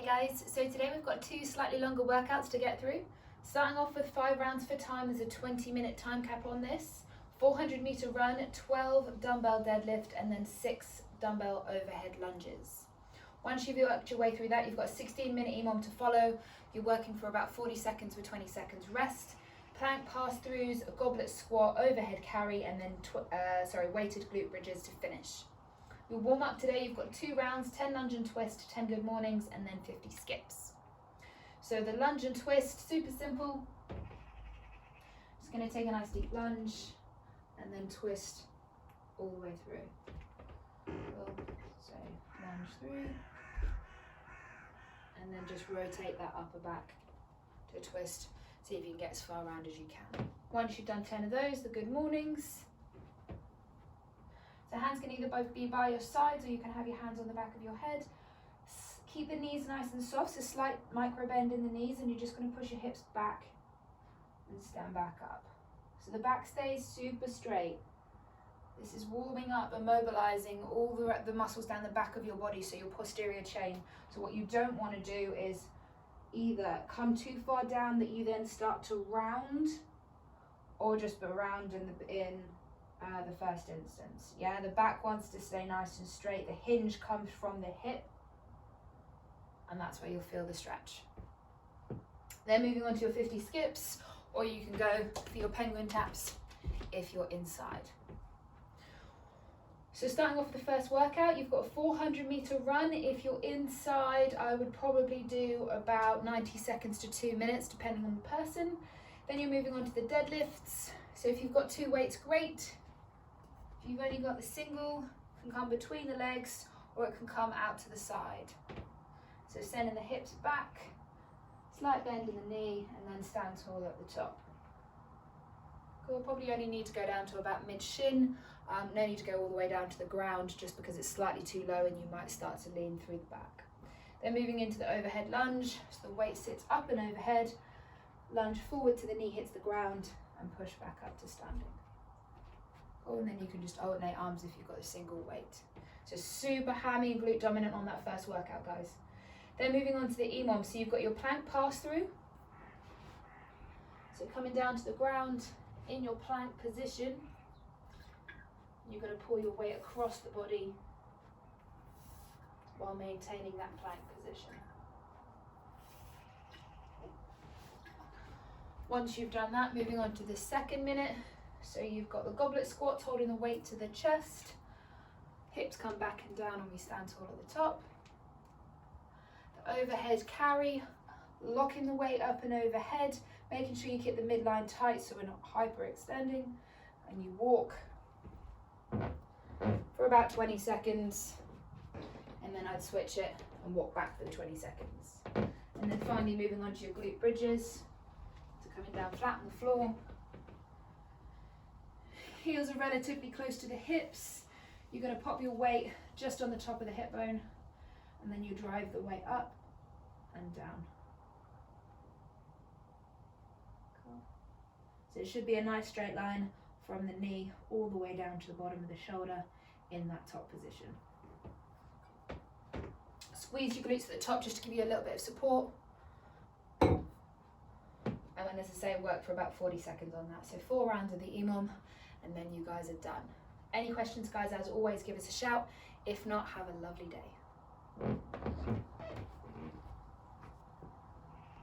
Hey guys, so today we've got two slightly longer workouts to get through. Starting off with 5 rounds for time, there's a 20-minute time cap on this. 400-meter run, 12 dumbbell deadlift, and then 6 dumbbell overhead lunges. Once you've worked your way through that, you've got a 16-minute EMOM to follow. You're working for about 40 seconds with 20 seconds rest. Plank pass-throughs, a goblet squat, overhead carry, and then weighted glute bridges to finish. Your warm-up today, you've got 2 rounds, 10 lunge and twist, 10 good mornings, and then 50 skips. So the lunge and twist, super simple. Just going to take a nice deep lunge and then twist all the way through. So lunge through, and then just rotate that upper back to a twist. See if you can get as far around as you can. Once you've done 10 of those, the good mornings. So hands can either both be by your sides or you can have your hands on the back of your head. Keep the knees nice and soft, so slight micro bend in the knees, and you're just going to push your hips back and stand back up. So the back stays super straight. This is warming up and mobilizing all the muscles down the back of your body, so your posterior chain. So what you don't want to do is either come too far down that you then start to round, or just be round in the first instance. Yeah, the back wants to stay nice and straight. The hinge comes from the hip, and that's where you'll feel the stretch. Then moving on to your 50 skips, or you can go for your penguin taps if you're inside. So starting off with the first workout, you've got a 400-meter run. If you're inside, I would probably do about 90 seconds to 2 minutes, depending on the person. Then you're moving on to the deadlifts. So if you've got 2 weights, great. If you've only got the single, it can come between the legs, or it can come out to the side. So sending the hips back, slight bend in the knee, and then stand tall at the top. Cool, probably only need to go down to about mid-shin. No need to go all the way down to the ground, just because it's slightly too low and you might start to lean through the back. Then moving into the overhead lunge, so the weight sits up and overhead, lunge forward to the knee hits the ground, and push back up to standing. Cool, and then you can just alternate arms if you've got a single weight. So super hammy and glute dominant on that first workout, guys. Then moving on to the EMOM, so you've got your plank pass through. So coming down to the ground in your plank position, you're going to pull your weight across the body while maintaining that plank position. Once you've done that, moving on to the second minute, so you've got the goblet squat, holding the weight to the chest, hips come back and down and we stand tall at the top. The overhead carry, locking the weight up and overhead, making sure you keep the midline tight so we're not hyperextending, and you walk for about 20 seconds, and then I'd switch it and walk back for the 20 seconds. And then finally moving on to your glute bridges, so coming down flat on the floor. Heels are relatively close to the hips. You're going to pop your weight just on the top of the hip bone, and then you drive the weight up and down. Cool. So it should be a nice straight line from the knee all the way down to the bottom of the shoulder in that top position. Squeeze your glutes at the top just to give you a little bit of support. And then, as I say, work for about 40 seconds on that. So 4 rounds of the EMOM, and then you guys are done. Any questions, guys, as always, give us a shout. If not, have a lovely day.